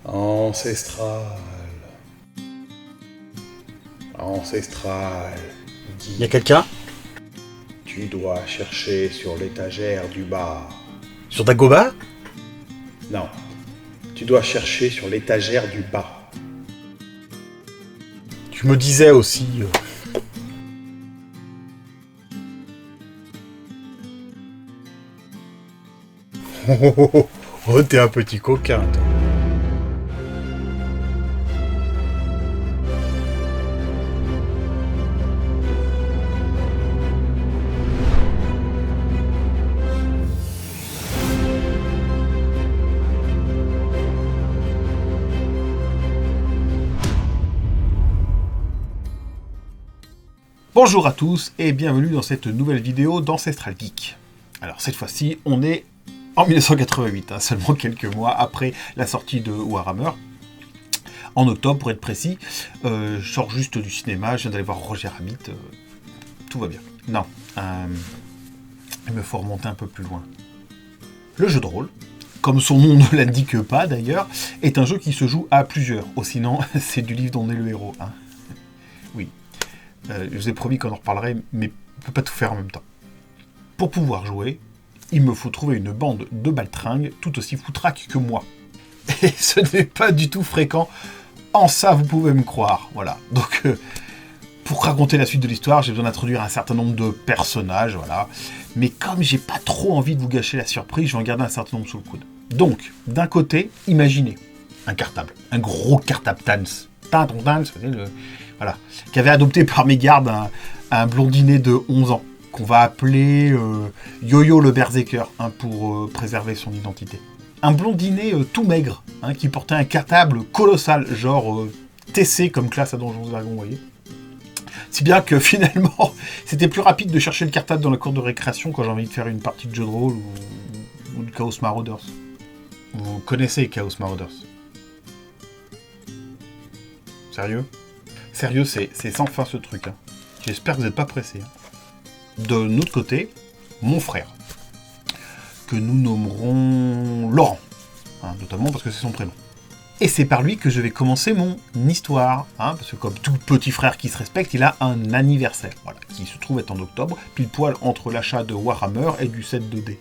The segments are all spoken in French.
Ancestral. Ancestral. Y a quelqu'un? Tu dois chercher sur l'étagère du bas. Sur Dagobah? Non. Tu dois chercher sur l'étagère du bas. Tu me disais aussi... Oh, t'es un petit coquin, toi. Bonjour à tous et bienvenue dans cette nouvelle vidéo d'Ancestral Geek. Alors cette fois-ci, on est en 1988, seulement quelques mois après la sortie de Warhammer. En octobre, pour être précis. Je sors juste du cinéma, je viens d'aller voir Roger Rabbit. Tout va bien. Non, il me faut remonter un peu plus loin. Le jeu de rôle, comme son nom ne l'indique pas d'ailleurs, est un jeu qui se joue à plusieurs. Oh, sinon, c'est du livre dont on est le héros. Oui. Je vous ai promis qu'on en reparlerait, mais on ne peut pas tout faire en même temps. Pour pouvoir jouer, il me faut trouver une bande de baltringues tout aussi foutraque que moi. Et ce n'est pas du tout fréquent. En ça, vous pouvez me croire. Voilà. Donc, pour raconter la suite de l'histoire, j'ai besoin d'introduire un certain nombre de personnages. Voilà. Mais comme j'ai pas trop envie de vous gâcher la surprise, je vais en garder un certain nombre sous le coude. Donc, d'un côté, imaginez un cartable. Un gros cartable Tans. Voilà, qu'avait adopté par mégarde un blondinet de 11 ans, qu'on va appeler Yo-Yo le Berserker, pour préserver son identité. Un blondinet tout maigre, qui portait un cartable colossal, genre TC comme classe à Donjons & Dragons, vous voyez. Si bien que finalement, c'était plus rapide de chercher le cartable dans la cour de récréation quand j'ai envie de faire une partie de jeu de rôle ou de Chaos Marauders. Vous connaissez Chaos Marauders? Sérieux, c'est sans fin ce truc. J'espère que vous n'êtes pas pressés. De notre côté, mon frère, que nous nommerons Laurent, notamment parce que c'est son prénom. Et c'est par lui que je vais commencer mon histoire, parce que comme tout petit frère qui se respecte, il a un anniversaire, voilà, qui se trouve être en octobre, pile poil entre l'achat de Warhammer et du set 2D.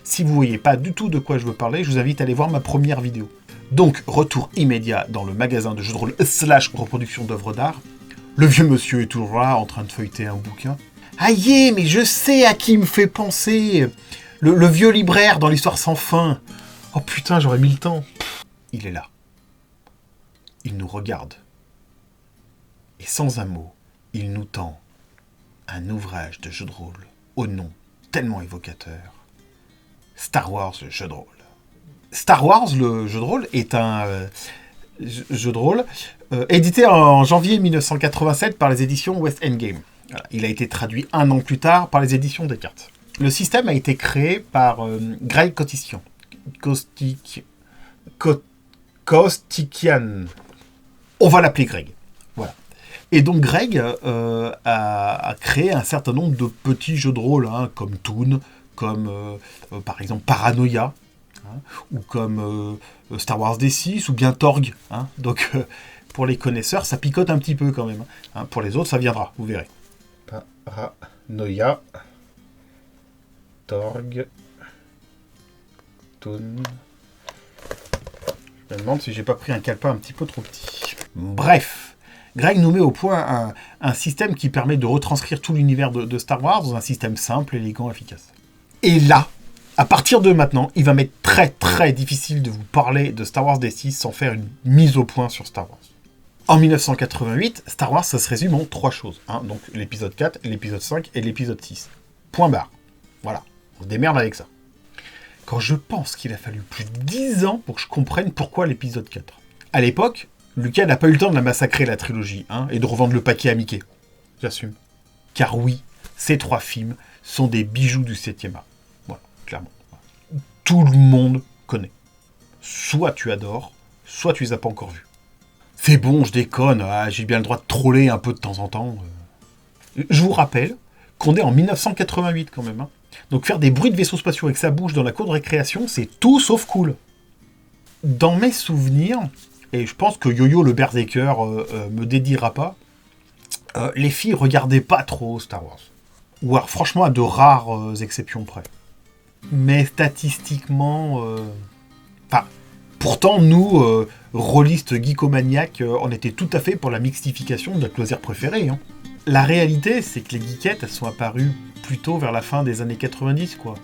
Si vous ne voyez pas du tout de quoi je veux parler, je vous invite à aller voir ma première vidéo. Donc, retour immédiat dans le magasin de jeux de rôle / reproduction d'œuvres d'art. Le vieux monsieur est toujours là, en train de feuilleter un bouquin. Aïe, mais je sais à qui il me fait penser. Le vieux libraire dans l'histoire sans fin. Oh putain, j'aurais mis le temps. Il est là. Il nous regarde. Et sans un mot, il nous tend un ouvrage de jeu de rôle au nom tellement évocateur. Star Wars, le jeu de rôle. Star Wars, le jeu de rôle, est un jeu de rôle édité en janvier 1987 par les éditions West Endgame. Voilà. Il a été traduit un an plus tard par les éditions Descartes. Le système a été créé par Greg Costikyan. On va l'appeler Greg. Voilà. Et donc Greg a créé un certain nombre de petits jeux de rôle, comme Toon, comme par exemple Paranoia, ou comme Star Wars D6, ou bien Torg. Donc, pour les connaisseurs, ça picote un petit peu quand même. Pour les autres, ça viendra, vous verrez. Paranoia, Torg, Toon. Je me demande si j'ai pas pris un calepin un petit peu trop petit. Bref, Greg nous met au point un système qui permet de retranscrire tout l'univers de Star Wars dans un système simple, élégant, efficace. Et là, à partir de maintenant, il va m'être très très difficile de vous parler de Star Wars D6 sans faire une mise au point sur Star Wars. En 1988, Star Wars, ça se résume en 3 choses. Donc l'épisode 4, l'épisode 5 et l'épisode 6. Point barre. Voilà, on se démerde avec ça. Quand je pense qu'il a fallu plus de 10 ans pour que je comprenne pourquoi l'épisode 4. À l'époque, Lucas n'a pas eu le temps de la massacrer, la trilogie, et de revendre le paquet à Mickey. J'assume. Car oui, ces 3 films sont des bijoux du 7e art. Voilà, clairement. Tout le monde connaît. Soit tu adores, soit tu les as pas encore vus. C'est bon, je déconne, j'ai bien le droit de troller un peu de temps en temps. Je vous rappelle qu'on est en 1988 quand même. Donc faire des bruits de vaisseaux spatiaux avec sa bouche dans la cour de récréation, c'est tout sauf cool. Dans mes souvenirs, et je pense que Yo-Yo le Berserker me dédiera pas, les filles regardaient pas trop Star Wars. Ou alors franchement à de rares exceptions près. Mais statistiquement... pourtant, nous, rôlistes geekomaniaques, on était tout à fait pour la mixtification de notre loisir préféré. Hein. La réalité, c'est que les geekettes, elles sont apparues plutôt vers la fin des années 90, quoi.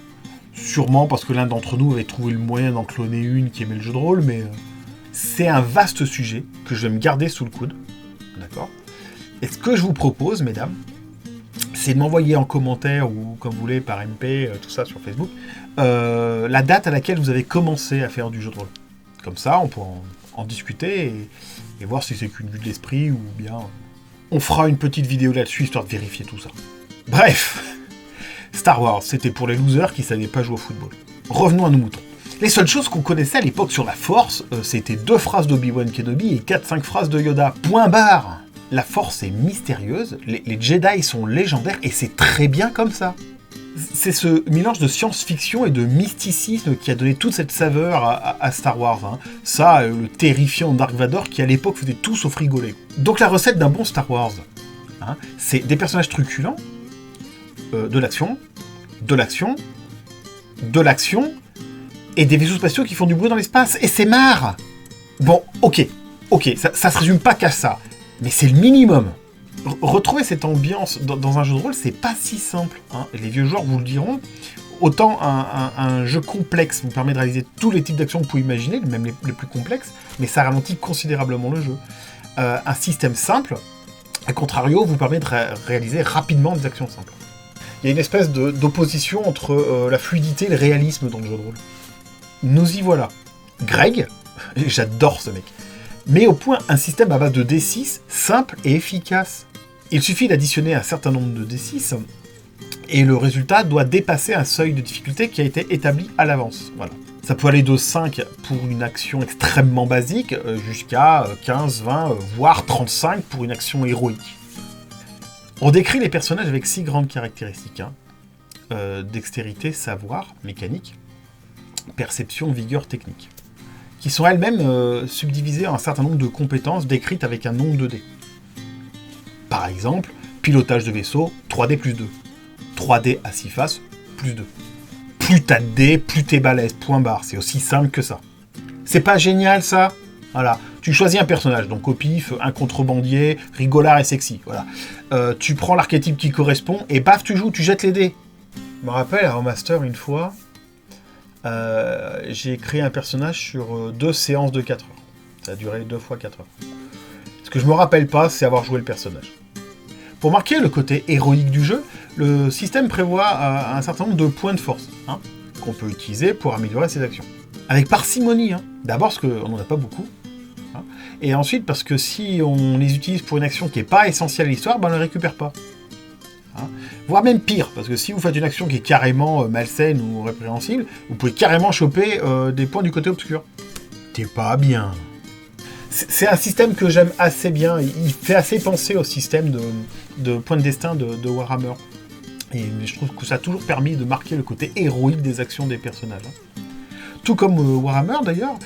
Sûrement parce que l'un d'entre nous avait trouvé le moyen d'en cloner une qui aimait le jeu de rôle, mais c'est un vaste sujet que je vais me garder sous le coude. D'accord ? Et ce que je vous propose, mesdames, c'est de m'envoyer en commentaire ou comme vous voulez par MP, tout ça sur Facebook, la date à laquelle vous avez commencé à faire du jeu de rôle. Comme ça, on pourra en discuter et voir si c'est qu'une vue de l'esprit ou bien on fera une petite vidéo là-dessus histoire de vérifier tout ça. Bref, Star Wars, c'était pour les losers qui savaient pas jouer au football. Revenons à nos moutons. Les seules choses qu'on connaissait à l'époque sur la Force, c'était 2 phrases d'Obi-Wan Kenobi et 4-5 phrases de Yoda. Point barre. La Force est mystérieuse, les Jedi sont légendaires et c'est très bien comme ça. C'est ce mélange de science-fiction et de mysticisme qui a donné toute cette saveur à Star Wars. Hein. Ça, le terrifiant Dark Vador qui à l'époque faisait tout sauf rigoler. Donc la recette d'un bon Star Wars, hein, c'est des personnages truculents, de l'action, de l'action, de l'action, et des vaisseaux spatiaux qui font du bruit dans l'espace. Et c'est marre. Bon, ok, ça se résume pas qu'à ça. Mais c'est le minimum. Retrouver cette ambiance dans un jeu de rôle, c'est pas si simple. Hein. Les vieux joueurs vous le diront. Autant un jeu complexe vous permet de réaliser tous les types d'actions que vous pouvez imaginer, même les plus complexes, mais ça ralentit considérablement le jeu. Un système simple, à contrario, vous permet de réaliser rapidement des actions simples. Il y a une espèce d'opposition entre la fluidité et le réalisme dans le jeu de rôle. Nous y voilà. Greg, j'adore ce mec, met au point un système à base de D6 simple et efficace. Il suffit d'additionner un certain nombre de D6 et le résultat doit dépasser un seuil de difficulté qui a été établi à l'avance. Voilà. Ça peut aller de 5 pour une action extrêmement basique jusqu'à 15, 20, voire 35 pour une action héroïque. On décrit les personnages avec 6 grandes caractéristiques. Hein. Dextérité, savoir, mécanique, perception, vigueur, technique. Qui sont elles-mêmes subdivisées en un certain nombre de compétences décrites avec un nombre de dés. Par exemple, pilotage de vaisseau, 3D plus 2. 3D à 6 faces, plus 2. Plus t'as de dés, plus t'es balèze, point barre. C'est aussi simple que ça. C'est pas génial, ça ? Voilà. Tu choisis un personnage, donc au pif, un contrebandier, rigolard et sexy. Voilà. Tu prends l'archétype qui correspond, et paf, tu joues, tu jettes les dés. Je me rappelle, à Remaster, une fois... j'ai créé un personnage sur 2 séances de 4 heures. Ça a duré 2 fois 4 heures. Ce que je me rappelle pas, c'est avoir joué le personnage. Pour marquer le côté héroïque du jeu, le système prévoit un certain nombre de points de force, hein, qu'on peut utiliser pour améliorer ses actions. Avec parcimonie, hein. D'abord parce qu'on n'en a pas beaucoup, hein, et ensuite parce que si on les utilise pour une action qui n'est pas essentielle à l'histoire, ben on ne les récupère pas. Hein. Voire même pire, parce que si vous faites une action qui est carrément malsaine ou répréhensible, vous pouvez carrément choper des points du côté obscur. T'es pas bien. C'est un système que j'aime assez bien, il fait assez penser au système de points de destin de Warhammer. Et je trouve que ça a toujours permis de marquer le côté héroïque des actions des personnages. Hein. Tout comme Warhammer d'ailleurs,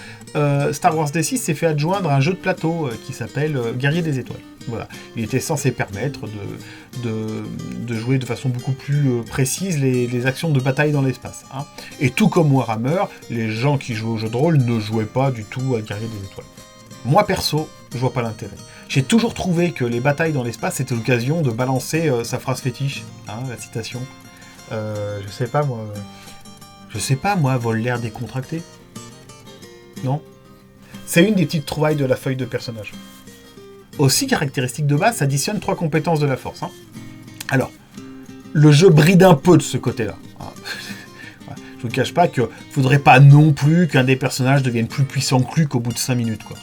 Star Wars D6 s'est fait adjoindre un jeu de plateau qui s'appelle Guerrier des Étoiles. Voilà. Il était censé permettre de jouer de façon beaucoup plus précise les actions de bataille dans l'espace. Hein. Et tout comme Warhammer, les gens qui jouaient au jeu de rôle ne jouaient pas du tout à Guerrier des Étoiles. Moi perso, je vois pas l'intérêt. J'ai toujours trouvé que les batailles dans l'espace c'était l'occasion de balancer sa phrase fétiche, hein, la citation. Je sais pas moi, vole l'air décontracté. Non ? C'est une des petites trouvailles de la feuille de personnage. Aussi caractéristique de base, ça additionne 3 compétences de la force. Hein. Alors, le jeu bride un peu de ce côté-là. Hein. Je vous cache pas qu'il faudrait pas non plus qu'un des personnages devienne plus puissant que lui qu'au bout de 5 minutes, quoi.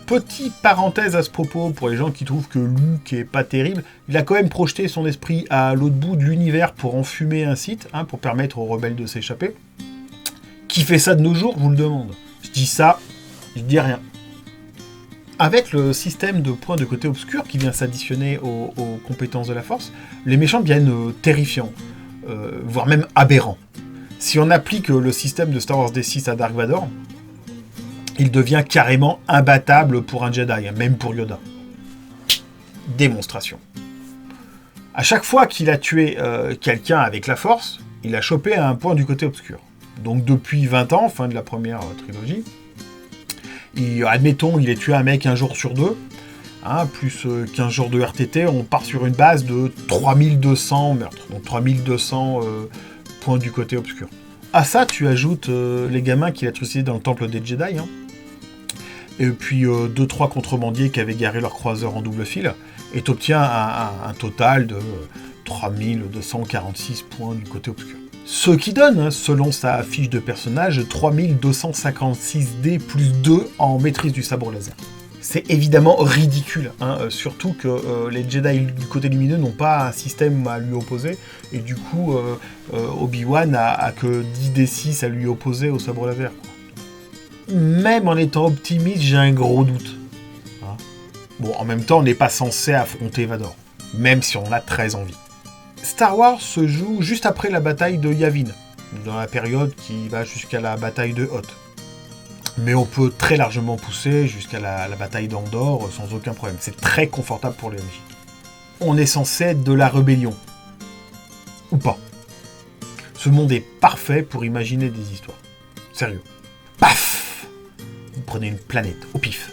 Petite parenthèse à ce propos, pour les gens qui trouvent que Luke est pas terrible, il a quand même projeté son esprit à l'autre bout de l'univers pour enfumer un site, hein, pour permettre aux rebelles de s'échapper. Qui fait ça de nos jours, je vous le demande. Je dis ça, je dis rien. Avec le système de points de côté obscur qui vient s'additionner aux compétences de la force, les méchants deviennent terrifiants, voire même aberrants. Si on applique le système de Star Wars D6 à Dark Vador, il devient carrément imbattable pour un Jedi, même pour Yoda. Démonstration. À chaque fois qu'il a tué quelqu'un avec la Force, il a chopé un point du côté obscur. Donc depuis 20 ans, fin de la première trilogie, admettons, il est tué un mec un jour sur deux, plus 15 jours de RTT, on part sur une base de 3200 meurtres, donc 3200 points du côté obscur. À ça, tu ajoutes les gamins qu'il a trucidés dans le temple des Jedi, et puis 2-3 contrebandiers qui avaient garé leur croiseur en double fil, et tu obtiens un total de 3246 points du côté obscur. Ce qui donne, selon sa fiche de personnage, 3256 D plus 2 en maîtrise du sabre laser. C'est évidemment ridicule, surtout que les Jedi du côté lumineux n'ont pas un système à lui opposer, et du coup, Obi-Wan a que 10 D6 à lui opposer au sabre laser, quoi. Même en étant optimiste, j'ai un gros doute. Bon, en même temps, on n'est pas censé affronter Vador, même si on a très envie. Star Wars se joue juste après la bataille de Yavin, dans la période qui va jusqu'à la bataille de Hoth. Mais on peut très largement pousser jusqu'à la bataille d'Andorre sans aucun problème. C'est très confortable pour les MJ. On est censé être de la rébellion. Ou pas. Ce monde est parfait pour imaginer des histoires. Sérieux. Paf! Vous prenez une planète, au pif.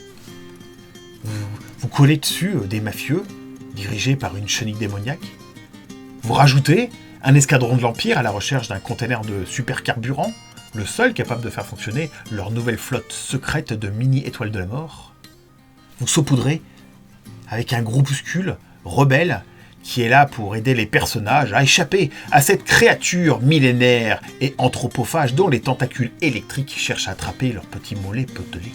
Vous collez dessus des mafieux, dirigés par une chenille démoniaque. Vous rajoutez un escadron de l'Empire à la recherche d'un container de supercarburant, le seul capable de faire fonctionner leur nouvelle flotte secrète de mini-étoiles de la mort. Vous saupoudrez avec un groupuscule rebelle qui est là pour aider les personnages à échapper à cette créature millénaire et anthropophage dont les tentacules électriques cherchent à attraper leurs petits mollets potelés.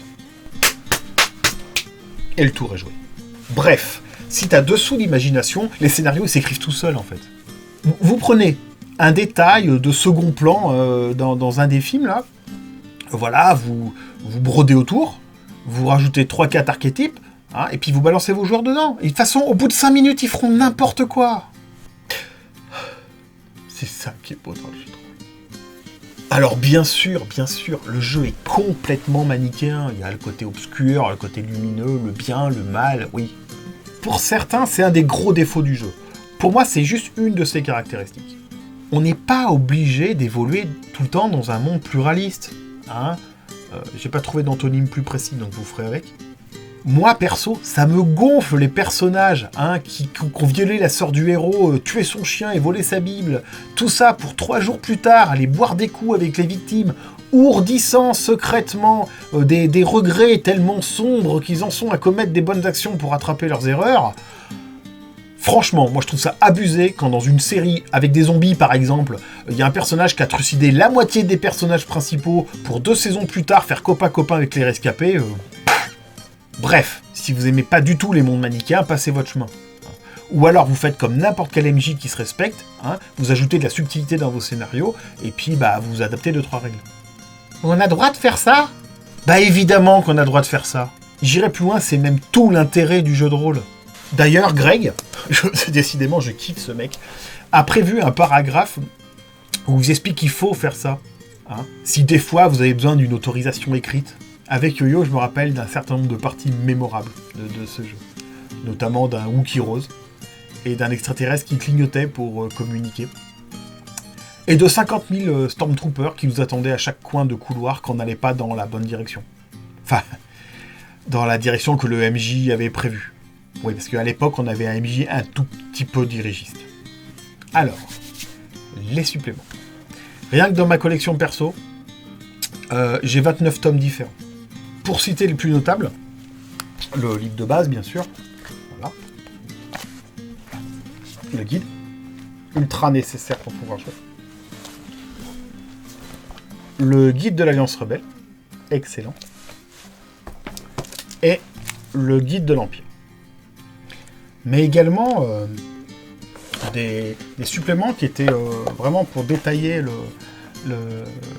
Et le tour est joué. Bref, si t'as dessous l'imagination, les scénarios s'écrivent tout seuls en fait. Vous prenez un détail de second plan dans un des films là, voilà, vous brodez autour, vous rajoutez 3-4 archétypes, et puis vous balancez vos joueurs dedans. Et de toute façon, au bout de 5 minutes, ils feront n'importe quoi. C'est ça qui est beau dans le jeu de rôle. Alors bien sûr, le jeu est complètement manichéen. Il y a le côté obscur, le côté lumineux, le bien, le mal, oui. Pour certains, c'est un des gros défauts du jeu. Pour moi, c'est juste une de ses caractéristiques. On n'est pas obligé d'évoluer tout le temps dans un monde pluraliste. J'ai pas trouvé d'antonyme plus précis, donc vous ferez avec. Moi, perso, ça me gonfle les personnages qui ont violé la sœur du héros, tué son chien et volé sa Bible. Tout ça pour 3 jours plus tard, aller boire des coups avec les victimes, ourdissant secrètement des regrets tellement sombres qu'ils en sont à commettre des bonnes actions pour rattraper leurs erreurs. Franchement, moi je trouve ça abusé quand dans une série avec des zombies par exemple, il y a un personnage qui a trucidé la moitié des personnages principaux pour 2 saisons plus tard faire copain-copain avec les rescapés. Bref, si vous aimez pas du tout les mondes manichéens, passez votre chemin. Ou alors vous faites comme n'importe quel MJ qui se respecte, vous ajoutez de la subtilité dans vos scénarios, et puis vous adaptez 2-3 règles. On a droit de faire ça ? Bah évidemment qu'on a droit de faire ça. J'irai plus loin, c'est même tout l'intérêt du jeu de rôle. D'ailleurs, Greg, décidément je kiffe ce mec, a prévu un paragraphe où il vous explique qu'il faut faire ça. Si des fois vous avez besoin d'une autorisation écrite. Avec Yo-Yo, je me rappelle d'un certain nombre de parties mémorables de ce jeu. Notamment d'un Wookiee rose et d'un extraterrestre qui clignotait pour communiquer. Et de 50 000 Stormtroopers qui nous attendaient à chaque coin de couloir quand on n'allait pas dans la bonne direction. Enfin, dans la direction que le MJ avait prévue. Oui, parce qu'à l'époque, on avait un MJ un tout petit peu dirigiste. Alors, les suppléments. Rien que dans ma collection perso, j'ai 29 tomes différents. Pour citer les plus notables, le livre de base, bien sûr. Voilà. Le guide. Ultra nécessaire pour pouvoir jouer. Le guide de l'Alliance Rebelle. Excellent. Et le guide de l'Empire. Mais également des suppléments qui étaient vraiment pour détailler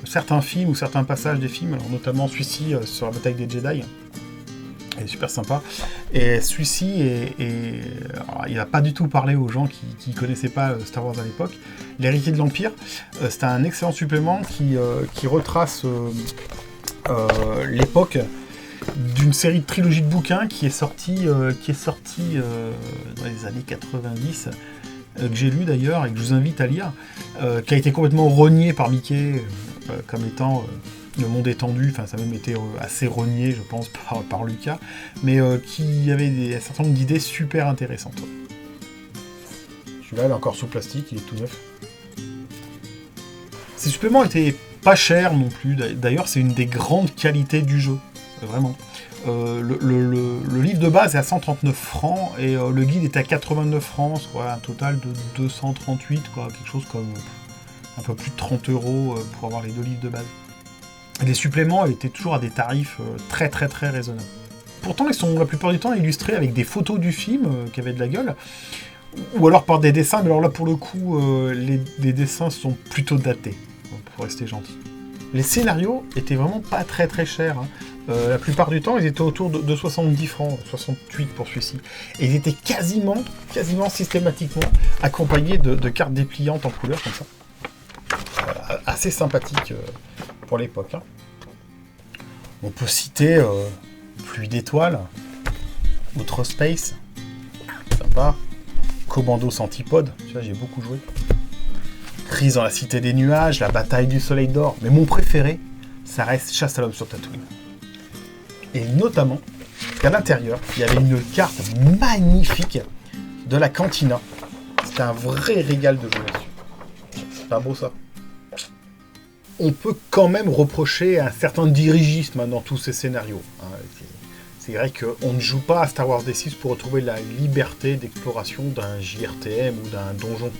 certains films ou certains passages des films, alors notamment celui-ci sur la bataille des Jedi. Il est super sympa. Et celui-ci, alors, il n'a pas du tout parlé aux gens qui ne connaissaient pas Star Wars à l'époque. L'héritier de l'Empire, c'est un excellent supplément qui retrace l'époque d'une série de trilogie de bouquins qui est sortie dans les années 90, que j'ai lu d'ailleurs et que je vous invite à lire, qui a été complètement renié par Mickey comme étant le monde étendu, enfin ça a même été assez renié je pense par Lucas, mais qui avait un certain nombre d'idées super intéressantes. Celui-là il est encore sous plastique, il est tout neuf. Ces suppléments étaient pas chers non plus, d'ailleurs c'est une des grandes qualités du jeu, vraiment. Le livre de base est à 139 francs et le guide est à 89 francs, soit un total de 238, quoi, quelque chose comme un peu plus de 30 € pour avoir les 2 livres de base. Et les suppléments étaient toujours à des tarifs très très très raisonnables. Pourtant ils sont la plupart du temps illustrés avec des photos du film qui avaient de la gueule, ou alors par des dessins, mais alors là pour le coup les dessins sont plutôt datés, pour rester gentil. Les scénarios étaient vraiment pas très très chers, hein. La plupart du temps, ils étaient autour de 70 francs, 68 pour celui-ci. Et ils étaient quasiment systématiquement accompagnés de cartes dépliantes en couleur, comme ça. Assez sympathique pour l'époque. Hein. On peut citer Pluie d'étoiles, Outer Space, sympa, Commandos Antipodes, tu vois, j'ai beaucoup joué. Crise dans la Cité des Nuages, La Bataille du Soleil d'Or, mais mon préféré, ça reste Chasse à l'homme sur Tatooine. Et notamment, qu'à l'intérieur, il y avait une carte magnifique de la cantina. C'était un vrai régal de jouer dessus. C'est pas beau ça. On peut quand même reprocher un certain dirigisme dans tous ces scénarios. C'est vrai qu'on ne joue pas à Star Wars D6 pour retrouver la liberté d'exploration d'un JRTM ou d'un donjon.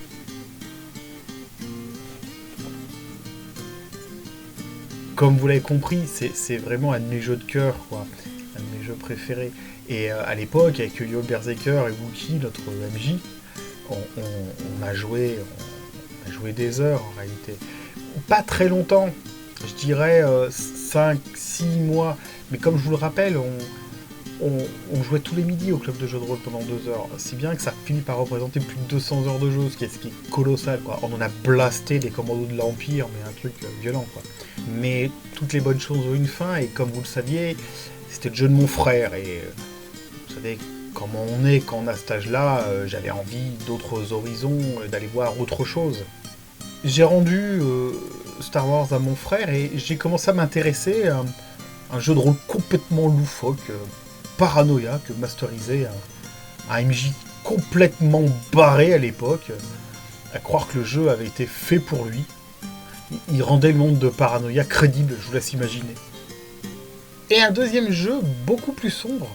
Comme vous l'avez compris, c'est vraiment un de mes jeux de cœur, quoi. Un de mes jeux préférés. Et à l'époque, avec Yo Berserker et Wookie, notre MJ, on a joué des heures en réalité. Pas très longtemps, je dirais 5-6 mois, mais comme je vous le rappelle, on jouait tous les midis au club de jeux de rôle pendant 2 heures, si bien que ça finit par représenter plus de 200 heures de jeu, ce qui est colossal, quoi. On en a blasté des commandos de l'Empire, mais un truc violent, quoi. Mais toutes les bonnes choses ont une fin, et comme vous le saviez, c'était le jeu de mon frère, et vous savez comment on est quand on a cet âge-là, j'avais envie d'autres horizons, d'aller voir autre chose. J'ai rendu Star Wars à mon frère, et j'ai commencé à m'intéresser à un jeu de rôle complètement loufoque, Paranoia, que masterisait un MJ complètement barré à l'époque, à croire que le jeu avait été fait pour lui. Il rendait le monde de Paranoia crédible, je vous laisse imaginer. Et un deuxième jeu beaucoup plus sombre,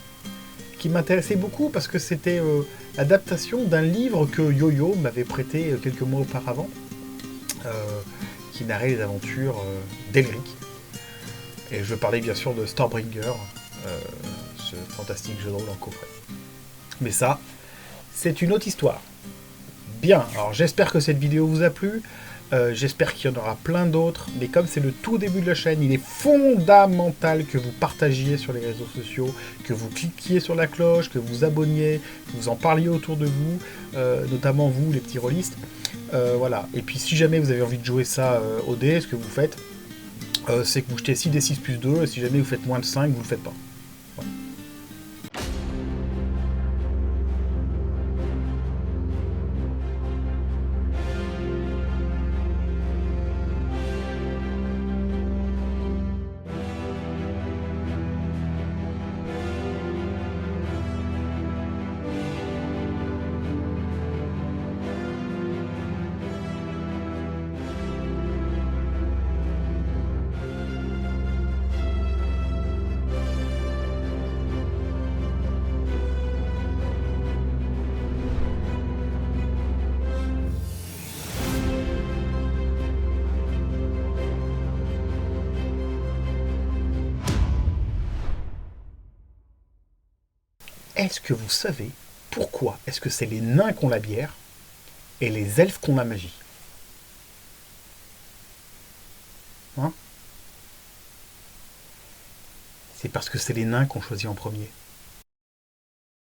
qui m'intéressait beaucoup parce que c'était l'adaptation d'un livre que Yo-Yo m'avait prêté quelques mois auparavant, qui narrait les aventures d'Elric. Et je parlais bien sûr de Starbringer, ce fantastique jeu de rôle en coffret. Mais ça, c'est une autre histoire. Bien, alors j'espère que cette vidéo vous a plu. J'espère qu'il y en aura plein d'autres, mais comme c'est le tout début de la chaîne, il est fondamental que vous partagiez sur les réseaux sociaux, que vous cliquiez sur la cloche, que vous abonniez, que vous en parliez autour de vous, notamment vous, les petits rôlistes. Voilà. Et puis si jamais vous avez envie de jouer ça au dé, ce que vous faites, c'est que vous jetez 6d6 plus 2, et si jamais vous faites moins de 5, vous le faites pas. Voilà. Est-ce que vous savez pourquoi est-ce que c'est les nains qui ont la bière et les elfes qui ont la magie? Hein? C'est parce que c'est les nains qu'on choisit en premier.